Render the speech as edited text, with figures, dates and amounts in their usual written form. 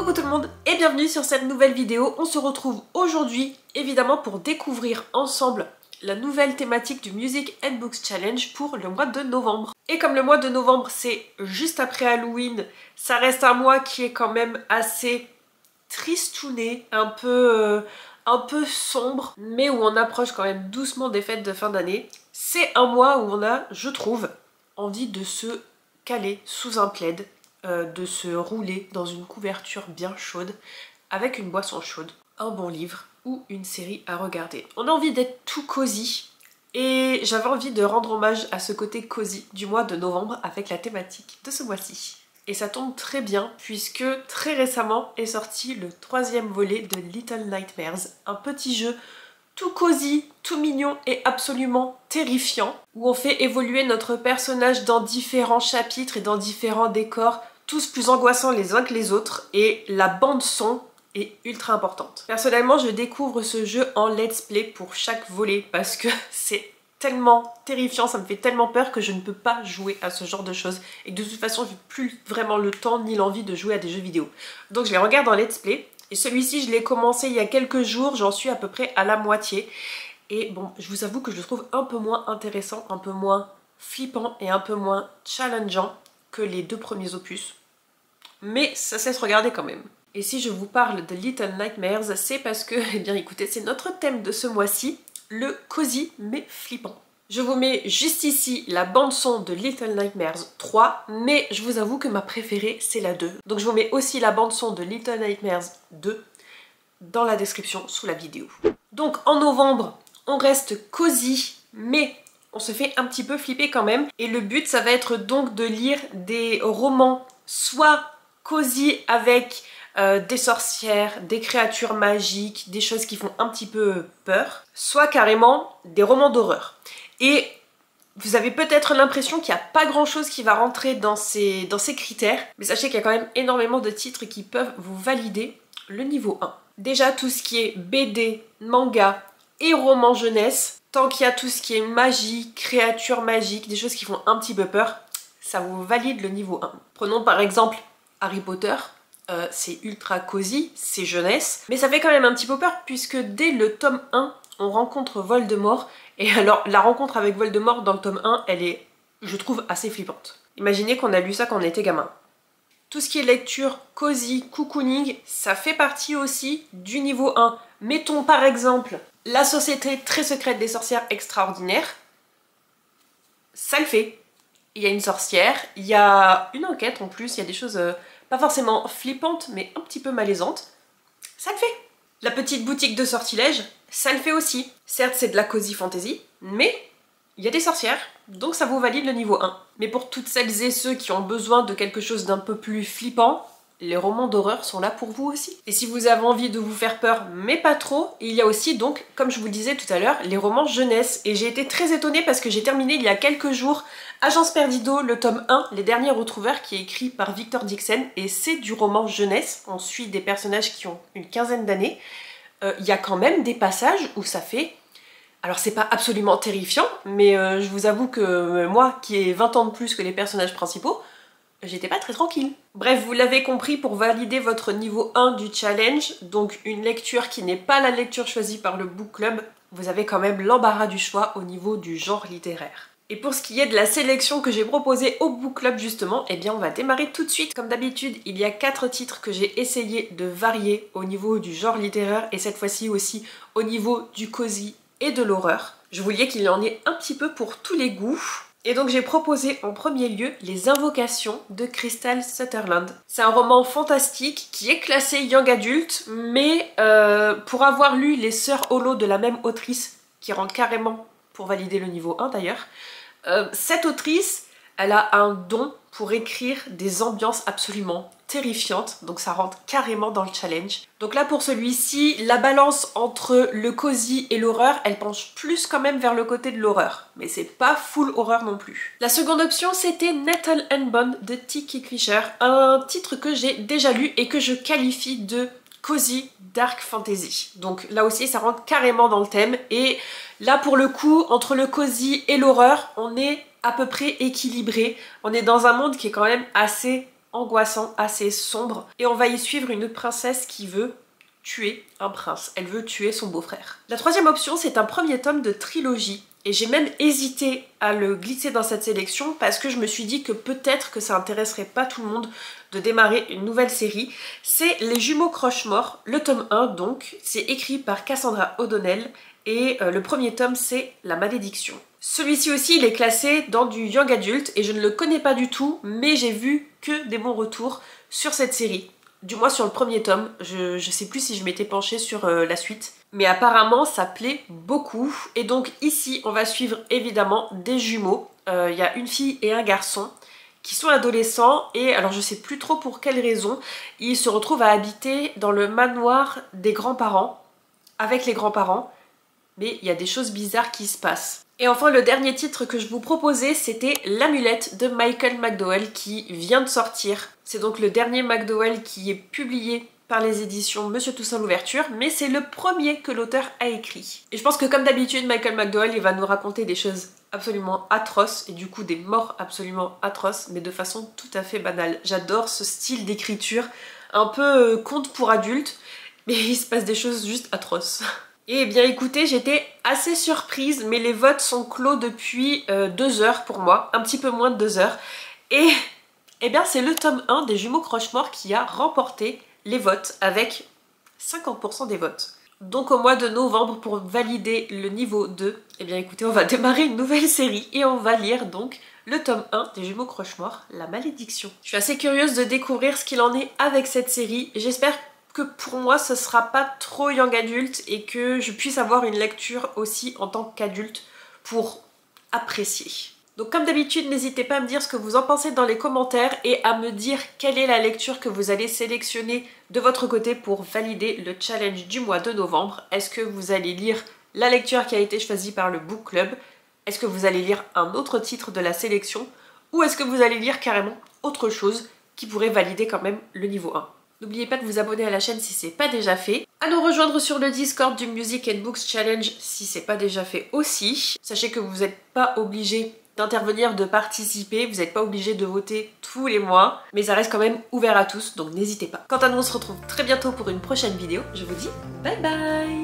Coucou tout le monde et bienvenue sur cette nouvelle vidéo. On se retrouve aujourd'hui évidemment pour découvrir ensemble la nouvelle thématique du Music and Books Challenge pour le mois de novembre. Et comme le mois de novembre c'est juste après Halloween, ça reste un mois qui est quand même assez tristouné, un peu sombre, mais où on approche quand même doucement des fêtes de fin d'année. C'est un mois où on a, je trouve, envie de se caler sous un plaid, de se rouler dans une couverture bien chaude, avec une boisson chaude, un bon livre ou une série à regarder. On a envie d'être tout cosy et j'avais envie de rendre hommage à ce côté cosy du mois de novembre avec la thématique de ce mois-ci. Et ça tombe très bien puisque très récemment est sorti le 3e volet de Little Nightmares, un petit jeu tout cosy, tout mignon et absolument terrifiant, où on fait évoluer notre personnage dans différents chapitres et dans différents décors, tous plus angoissants les uns que les autres, et la bande son est ultra importante. Personnellement, je découvre ce jeu en let's play pour chaque volet parce que c'est tellement terrifiant, ça me fait tellement peur que je ne peux pas jouer à ce genre de choses et de toute façon j'ai plus vraiment le temps ni l'envie de jouer à des jeux vidéo. Donc je les regarde en let's play et celui-ci je l'ai commencé il y a quelques jours, j'en suis à peu près à la moitié et bon, je vous avoue que je le trouve un peu moins intéressant, un peu moins flippant et un peu moins challengeant que les deux premiers opus, mais ça se laisse regarder quand même. Et si je vous parle de Little Nightmares, c'est parce que, eh bien écoutez, c'est notre thème de ce mois-ci, le cosy mais flippant. Je vous mets juste ici la bande son de Little Nightmares 3, mais je vous avoue que ma préférée c'est la 2. Donc je vous mets aussi la bande son de Little Nightmares 2 dans la description sous la vidéo. Donc en novembre, on reste cosy, mais on se fait un petit peu flipper quand même. Et le but ça va être donc de lire des romans soit cosy avec des sorcières, des créatures magiques, des choses qui font un petit peu peur, soit carrément des romans d'horreur. Et vous avez peut-être l'impression qu'il n'y a pas grand chose qui va rentrer dans ces critères, mais sachez qu'il y a quand même énormément de titres qui peuvent vous valider le niveau 1. Déjà tout ce qui est BD, manga et roman jeunesse, tant qu'il y a tout ce qui est magie, créatures magiques, des choses qui font un petit peu peur, ça vous valide le niveau 1. Prenons par exemple Harry Potter. C'est ultra cosy, c'est jeunesse, mais ça fait quand même un petit peu peur puisque dès le tome 1, on rencontre Voldemort, et alors la rencontre avec Voldemort dans le tome 1, elle est, je trouve, assez flippante. Imaginez qu'on a lu ça quand on était gamin. Tout ce qui est lecture, cosy, cocooning, ça fait partie aussi du niveau 1. Mettons par exemple La Société très secrète des sorcières extraordinaires, ça le fait. Il y a une sorcière, il y a une enquête en plus, il y a des choses pas forcément flippantes mais un petit peu malaisantes. Ça le fait. La petite boutique de sortilèges, ça le fait aussi. Certes c'est de la cozy fantasy, mais il y a des sorcières, donc ça vous valide le niveau 1. Mais pour toutes celles et ceux qui ont besoin de quelque chose d'un peu plus flippant, les romans d'horreur sont là pour vous aussi. Et si vous avez envie de vous faire peur, mais pas trop, il y a aussi donc, comme je vous le disais tout à l'heure, les romans jeunesse. Et j'ai été très étonnée parce que j'ai terminé il y a quelques jours Agence Perdido, le tome 1, Les Derniers Retrouveurs, qui est écrit par Victor Dixon, et c'est du roman jeunesse. On suit des personnages qui ont une quinzaine d'années. Il y a quand même des passages où ça fait... Alors c'est pas absolument terrifiant, mais je vous avoue que moi, qui ai 20 ans de plus que les personnages principaux, j'étais pas très tranquille. Bref, vous l'avez compris, pour valider votre niveau 1 du challenge, donc une lecture qui n'est pas la lecture choisie par le book club, vous avez quand même l'embarras du choix au niveau du genre littéraire. Et pour ce qui est de la sélection que j'ai proposée au book club justement, eh bien on va démarrer tout de suite. Comme d'habitude, il y a 4 titres que j'ai essayé de varier au niveau du genre littéraire et cette fois-ci aussi au niveau du cosy et de l'horreur. Je voulais qu'il y en ait un petit peu pour tous les goûts. Et donc j'ai proposé en premier lieu Les Invocations de Crystal Sutherland. C'est un roman fantastique qui est classé young adult, mais pour avoir lu Les Sœurs Hollow de la même autrice, qui rentre carrément pour valider le niveau 1 d'ailleurs, cette autrice, elle a un don pour écrire des ambiances absolument terrifiantes, donc ça rentre carrément dans le challenge. Donc là pour celui-ci, la balance entre le cosy et l'horreur, elle penche plus quand même vers le côté de l'horreur, mais c'est pas full horreur non plus. La seconde option c'était Nettle and Bond de T.K. Fisher, un titre que j'ai déjà lu et que je qualifie de cosy dark fantasy. Donc là aussi ça rentre carrément dans le thème et là pour le coup entre le cosy et l'horreur on est à peu près équilibré. On est dans un monde qui est quand même assez angoissant, assez sombre. Et on va y suivre une princesse qui veut tuer un prince. Elle veut tuer son beau-frère. La troisième option, c'est un premier tome de trilogie. Et j'ai même hésité à le glisser dans cette sélection parce que je me suis dit que peut-être que ça intéresserait pas tout le monde de démarrer une nouvelle série. C'est Les Jumeaux Croche-Mort, le tome 1 donc. C'est écrit par Cassandra O'Donnell et le premier tome c'est La Malédiction. Celui-ci aussi il est classé dans du young adult et je ne le connais pas du tout, mais j'ai vu que des bons retours sur cette série. Du moins sur le premier tome, je sais plus si je m'étais penchée sur la suite. Mais apparemment ça plaît beaucoup. Et donc ici on va suivre évidemment des jumeaux. Il y a une fille et un garçon qui sont adolescents. Et alors je sais plus trop pour quelle raison, ils se retrouvent à habiter dans le manoir des grands-parents. Avec les grands-parents. Mais il y a des choses bizarres qui se passent. Et enfin le dernier titre que je vous proposais c'était L'Amulette de Michael McDowell qui vient de sortir. C'est donc le dernier McDowell qui est publié par les éditions Monsieur Toussaint l'Ouverture, mais c'est le premier que l'auteur a écrit. Et je pense que comme d'habitude Michael McDowell il va nous raconter des choses absolument atroces et du coup des morts absolument atroces mais de façon tout à fait banale. J'adore ce style d'écriture un peu conte pour adultes mais il se passe des choses juste atroces. Et bien écoutez, j'étais assez surprise, mais les votes sont clos depuis 2 heures pour moi, un petit peu moins de 2 heures. Et bien c'est le tome 1 des Jumeaux Croche-Mort qui a remporté les votes avec 50% des votes. Donc au mois de novembre, pour valider le niveau 2, et bien écoutez, on va démarrer une nouvelle série et on va lire donc le tome 1 des Jumeaux Croche-Mort, La Malédiction. Je suis assez curieuse de découvrir ce qu'il en est avec cette série. J'espère que pour moi ce sera pas trop young adulte et que je puisse avoir une lecture aussi en tant qu'adulte pour apprécier. Donc comme d'habitude, n'hésitez pas à me dire ce que vous en pensez dans les commentaires et à me dire quelle est la lecture que vous allez sélectionner de votre côté pour valider le challenge du mois de novembre. Est-ce que vous allez lire la lecture qui a été choisie par le book club? Est-ce que vous allez lire un autre titre de la sélection? Ou est-ce que vous allez lire carrément autre chose qui pourrait valider quand même le niveau 1? N'oubliez pas de vous abonner à la chaîne si c'est pas déjà fait, à nous rejoindre sur le Discord du Music and Books Challenge si c'est pas déjà fait aussi. Sachez que vous n'êtes pas obligé d'intervenir, de participer, vous n'êtes pas obligé de voter tous les mois, mais ça reste quand même ouvert à tous, donc n'hésitez pas. Quant à nous, on se retrouve très bientôt pour une prochaine vidéo. Je vous dis bye bye!